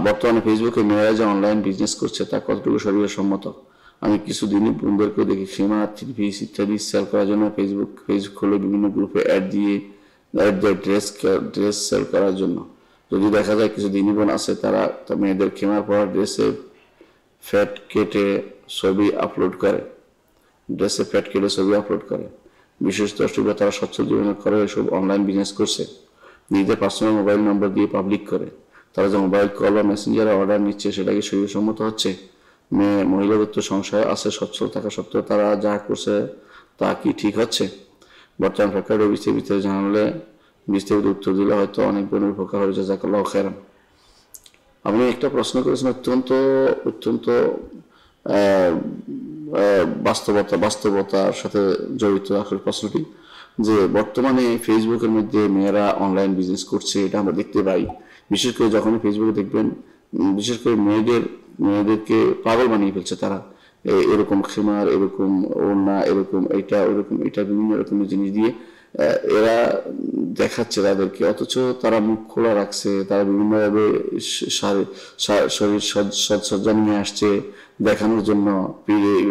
বর্তমানে ফেসবুকে মেয়েরা যে অনলাইন বিজনেস করছে তা কতটুকু শরীর সম্মত? আমি কিছুদিনই বন্ধুদেরকেও দেখি খেমা, থ্রি পিস ইত্যাদি সেল করার জন্য পেজ খুলে বিভিন্ন গ্রুপে অ্যাড দিয়ে ড্রেস সেল করার জন্য। যদি দেখা যায় কিছু দিনী বোন আছে তারা মেয়েদের খেমার পর ড্রেসে ফ্যাট কেটে ছবি আপলোড করে, বিশেষ দর্শকরা তারা সচ্ছল জীবনে করে এসব অনলাইন বিজনেস করছে। নিজেদের পার্সোনাল মোবাইল নম্বর দিয়ে পাবলিক করে তারা যে মোবাইল কল বা মেসেঞ্জারে অর্ডার নিচ্ছে সেটা কি শরীরসম্মত হচ্ছে? মহিলাদের তো সংশয় আছে, সচ্ছল থাকা সত্ত্বেও তারা যা করছে তা কি ঠিক হচ্ছে? বর্তমান প্রেক্ষাপটে বিস্তারিত জানালে বিস্তারিত উত্তর দিলে হয়তো অনেক বোনের উপকার হয়ে যায়। জাযাকাল্লাহু খায়রান। আপনি একটা প্রশ্ন করেছেন অত্যন্ত বাস্তবতার সাথে জড়িত আসলে প্রশ্নটি, যে বর্তমানে ফেসবুকের মধ্যে মেয়েরা অনলাইন বিজনেস করছে এটা আমরা দেখতে পাই। বিশেষ করে যখন ফেসবুকে দেখবেন, বিশেষ করে মেয়েদেরকে পাগল বানিয়ে ফেলছে তারা। এরকম খেমার, এরকম ওড়না, এরকম এটা বিভিন্ন রকমের জিনিস দিয়ে এরা দেখাচ্ছে তাদেরকে, অথচ তারা মুখ খোলা রাখছে, তারা বিভিন্নভাবে শরীর সজ্জা নিয়ে আসছে দেখানোর জন্য,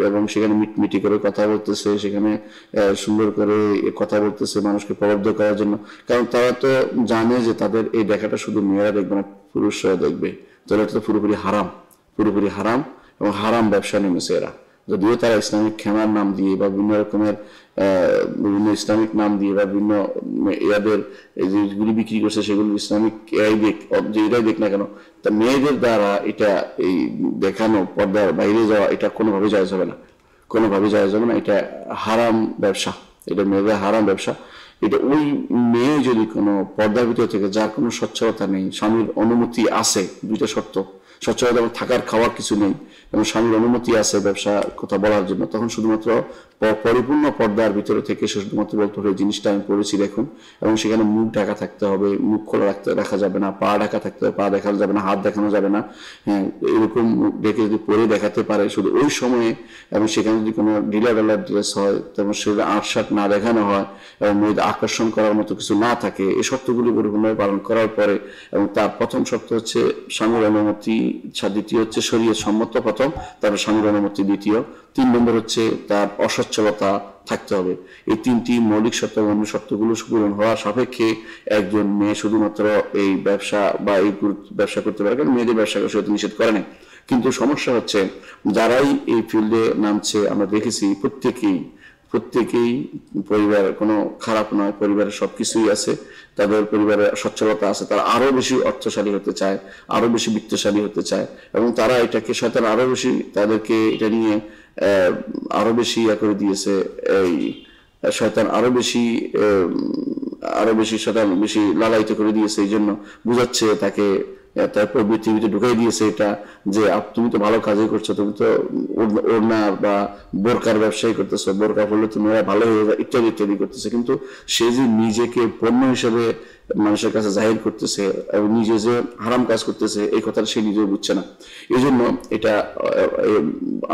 এবং সেখানে মিটমিটি করে কথা বলতেছে, সেখানে সুন্দর করে কথা বলতেছে মানুষকে প্রলব্ধ করার জন্য। কারণ তারা তো জানে যে তাদের এই দেখাটা শুধু মেয়েরা দেখবে না, পুরুষরা দেখবে। তাহলে এটা তো পুরোপুরি হারাম এবং হারাম ব্যবসা নেমেছে এরা। যদিও তারা ইসলামিক খেমার নাম দিয়ে বা বিভিন্ন রকমের বিভিন্ন ইসলামিক নাম দিয়ে বা বিভিন্ন ইয়াদের যেগুলি বিক্রি করছে সেগুলো ইসলামিক এটাই দেখ না কেন, তা মেয়েদের দ্বারা এটা এই দেখানো, পর্দার বাইরে যাওয়া, এটা কোনোভাবে জায়েজ হবে না। এটা হারাম ব্যবসা, এটা মেয়েদের হারাম ব্যবসা। এটা ওই মেয়ে যদি কোনো পর্দার ভিতর থেকে, যার কোনো সচ্ছলতা নেই, স্বামীর অনুমতি আছে, দুইটা শর্ত, সচ্ছলতা এবং থাকার খাওয়ার কিছু নেই এবং স্বামীর অনুমতি আছে ব্যবসা কথা বলার জন্য, তখন শুধুমাত্র পরিপূর্ণ পর্দার ভিতরে থেকে শুধুমাত্র বলতে হবে জিনিসটা আমি পড়েছি দেখুন, এবং সেখানে মুখ ঢাকা থাকতে হবে, মুখ খোলা রাখা যাবে না, পা ঢাকা থাকতে হবে, পা দেখানো যাবে না, হাত দেখানো যাবে না। হ্যাঁ, এরকম ডেকে যদি পরে দেখাতে পারে শুধু ওই সময়ে, এবং সেখানে যদি কোনো ঢিলা ড্রেস হয়, তেমন সেটা আটসাট না দেখানো হয় এবং মেয়েদের আকর্ষণ করার মতো কিছু না থাকে, এই শর্তগুলি পরিপূর্ণভাবে পালন করার পরে, এবং তার প্রথম শর্ত হচ্ছে স্বামীর অনুমতি, দ্বিতীয় হচ্ছে শরীয়ত সম্মত প্রথম, তারপর স্বামীর অনুমতি দ্বিতীয়, 3 নম্বর হচ্ছে তার অসচ্ছলতা থাকতে হবে। এই 3টি মৌলিক শর্ত এবং অন্য শর্তগুলো পূরণ হওয়ার সাপেক্ষে একজন মেয়ে শুধুমাত্র এই ব্যবসা বা এই ব্যবসা করতে পারে, কারণ মেয়েদের ব্যবসা করতে নিষেধ করে না। কিন্তু সমস্যা হচ্ছে যারাই এই ফিল্ডে নামছে আমরা দেখেছি প্রত্যেকেই পরিবার কোনো খারাপ নয়, পরিবারের সবকিছুই আছে, তাদের পরিবারের সচ্ছলতা আছে, তারা আরো বেশি অর্থশালী হতে চায়, আরো বেশি বিত্তশালী হতে চায়, এবং তারা এটাকে শয়তান আরো বেশি তাদেরকে এটা নিয়ে আরো বেশি করে দিয়েছে। এই শয়তান আরো বেশি শয়তান বেশি লালায়িত করে দিয়েছে, এই জন্য বুঝাচ্ছে তাকে, তারপর পৃথিবীতে ঢুকাই দিয়েছে এটা যে তুমি তো ভালো কাজই করছো, তুমি তো ওড়না বা বোরকার ব্যবসায়ী করতেছো, বোরকা পড়লে তুমি ভালো হয়ে যাবে ইত্যাদি করতেছে। কিন্তু সে যে নিজেকে পণ্য হিসেবে মানুষের কাছে জাহির করতেছে এবং নিজে যে হারাম কাজ করতেছে এই কথাটা সে নিজেও বুঝছে না। এই জন্য এটা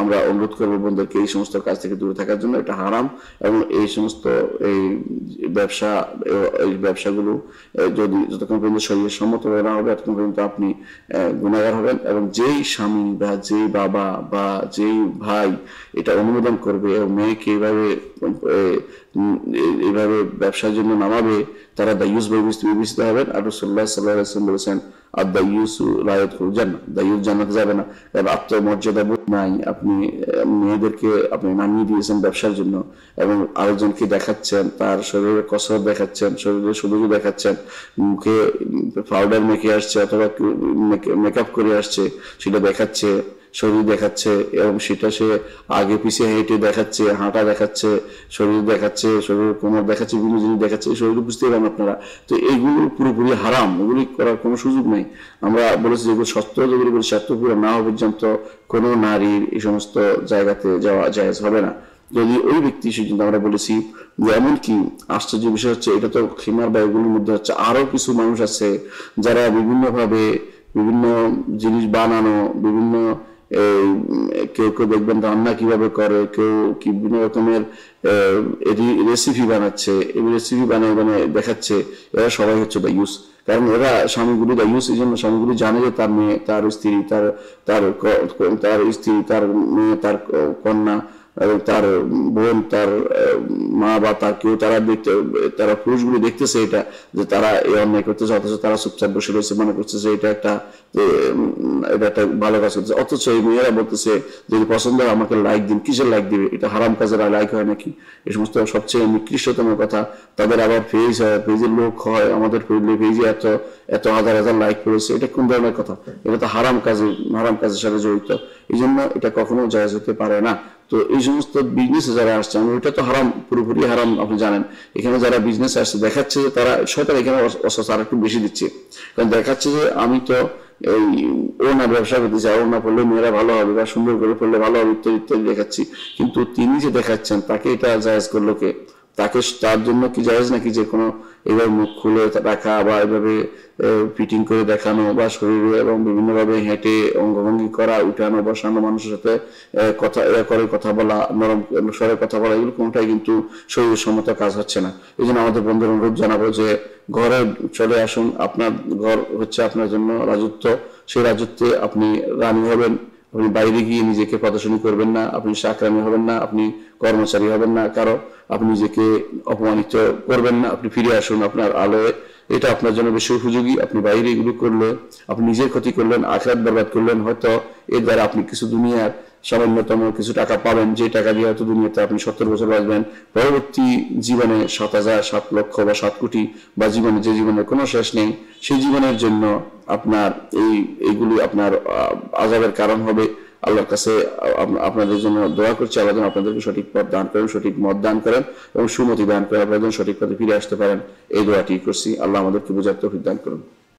আমরা অনুরোধ করবো বন্ধুদেরকে এই সমস্ত কাজ থেকে দূরে থাকার জন্য। এটা হারাম এবং এই সমস্ত এই ব্যবসাগুলো যতক্ষণ পর্যন্ত শরীরের সম্মত না হবে ততক্ষণ পর্যন্ত আপনি গুনাহগার হবেন, এবং যেই স্বামী বা যেই বাবা বা যেই ভাই এটা অনুমোদন করবে এবং মেয়েকে এইভাবে ব্যবসার জন্য নামাবে তারা দায়ুস বিবেচিত হবেন। আর রাসূলুল্লাহ সাল্লাল্লাহু আলাইহি ওয়াসাল্লাম বলেছেন আদ-দায়ুসু লা ইয়াদখুলুল জান্নাহ, দায়ুস জান্নাতে যাবে না। কারণ আত্মমর্যাদা বোধ নাই, আপনি মেয়েদেরকে আপনি নামিয়ে দিয়েছেন ব্যবসার জন্য এবং আরেকজনকে দেখাচ্ছেন, তার শরীরের কসরত দেখাচ্ছেন, শরীরের সৌন্দর্য দেখাচ্ছেন, মুখে পাউডার মেখে আসছে অথবা মেকআপ করে আসছে সেটা দেখাচ্ছে, শরীর দেখাচ্ছে, এবং সেটা সে আগে পিছিয়ে হেঁটে দেখাচ্ছে, হাঁটা দেখাচ্ছে, শরীর দেখাচ্ছে, শরীরের কোমর দেখাচ্ছে, বিভিন্ন জিনিস দেখাচ্ছে, শরীর বুঝতে পারেন আপনারা। তো এইগুলো পুরোপুরি হারাম, এগুলি করার কোনো সুযোগ নেই। আমরা বলেছি যেগুলো সত্য, যেগুলো বলেছি স্বার্থ পুরো না হওয়া পর্যন্ত কোনো নারীর এই সমস্ত জায়গাতে যাওয়া জায়েজ হবে না। যদি ওই ব্যক্তি কিন্তু আমরা বলেছি যে, এমনকি আশ্চর্য বিষয় হচ্ছে এটা তো খিমার বা এগুলোর মধ্যে হচ্ছে আরো কিছু মানুষ আছে যারা বিভিন্নভাবে বিভিন্ন জিনিস বানানো, বিভিন্ন কেউ দেখবেন রান্না কিভাবে করে, কেউ কি বিভিন্ন রকমের রেসিপি বানাচ্ছে, এই রেসিপি বানিয়ে দেখাচ্ছে, এরা সবাই হচ্ছে দায়ুস। কারণ এরা স্বামীগুলি দায়ুস, এই জন্য স্বামীগুলি জানে যে তার মেয়ে, তার স্ত্রী, তার তার তার স্ত্রী, তার মেয়ে, তার কন্যা, তার বোন, তার মা বা তার কেউ, তারা পুরুষগুলি দেখতেছে এটা যে তারা এই অন্যায় করতেছে, অথচ তারা চুপচাপ বসে রয়েছে, মনে করতেছে এটা একটা ভালো কাজ করতেছে। অথচ এই মেয়েরা বলতেছে যদি পছন্দ হয় আমাকে লাইক দিন। কিসের লাইক দিবে? এটা হারাম কাজের লাইক হয় নাকি? এই সমস্ত সবচেয়ে নিকৃষ্টতম কথা। তাদের আবার পেজ হয়, পেজের লোক হয়, আমাদের পেজে এত এত হাজার হাজার লাইক করেছে, এটা কোন ধরনের কথা? এটা তো হারাম কাজের সাথে জড়িত। এই জন্য এটা কখনো জায়েজ হতে পারে না। তো এই সমস্ত বিজনেসে যারা আসছে, এটা তো হারাম, পুরোপুরি হারাম। আপনি জানেন এখানে যারা বিজনেস আসছে দেখাচ্ছে যে তারা শয়তান এখানে আর একটু বেশি দিচ্ছে, কারণ দেখাচ্ছে যে আমি তো এই ওনা ব্যবসা করতে চাই, ওনা পড়লে মেয়েরা ভালো হবে বা সুন্দর করে পড়লে ভালো হবে ইত্যাদি ইত্যাদি দেখাচ্ছি। কিন্তু তিনি যে দেখাচ্ছেন তাকে এটা জায়েজ করলো কে? তার জন্য কি জায়েজ নাকি যে কোনো এবার মুখ খুলে রাখা বা এভাবে ফিটিং করে দেখানো বা শরীরে এবং বিভিন্নভাবে হেঁটে অঙ্গভঙ্গি করা, উঠানো বসানো, মানুষের সাথে কথা বলা, নরম স্বরে কথা বলা, এগুলো কোনটাই কিন্তু শরীর সম্মত কাজ হচ্ছে না। এই জন্য আমাদের বন্ধুর অনুরোধ জানাবো যে ঘরে চলে আসুন। আপনার ঘর হচ্ছে আপনার জন্য রাজত্ব, সেই রাজত্বে আপনি রানী হবেন। আপনি বাইরে গিয়ে নিজেকে প্রদর্শনী করবেন না, আপনি চাকরানি হবেন না, আপনি কর্মচারী হবেন না কারো, আপনি নিজেকে অপমানিত করবেন না। আপনি ফিরে আসুন আপনার আলোয়, এটা আপনার জন্য বেশি উপযোগী। আপনি বাইরে এগুলো করলে আপনি নিজের ক্ষতি করলেন, আখিরাত বরবাদ করলেন। হয়তো এর দ্বারা আপনি কিছু দুনিয়ার সামান্যতম কিছু টাকা পাবেন, যে টাকা দিয়ে হয়তো দুনিয়াতে আপনি 70 বছর বাঁচবেন। পরবর্তী জীবনে 7,000, 7 লক্ষ বা 7 কোটি বা জীবনে যে জীবনের কোনো শেষ নেই, সেই জীবনের জন্য আপনার এইগুলি আপনার আযাবের কারণ হবে। আল্লাহর কাছে আপনাদের জন্য দোয়া করছি, আল্লাহ যেন আপনাদেরকে সঠিক পথ দান করেন, সঠিক মত দান করেন এবং সুমতি দান করেন, আপনারা যেন সঠিক পথে ফিরে আসতে পারেন, এই দোয়াটি করছি। আল্লাহ আমাদেরকে বুঝার তৌফিক দান করুন।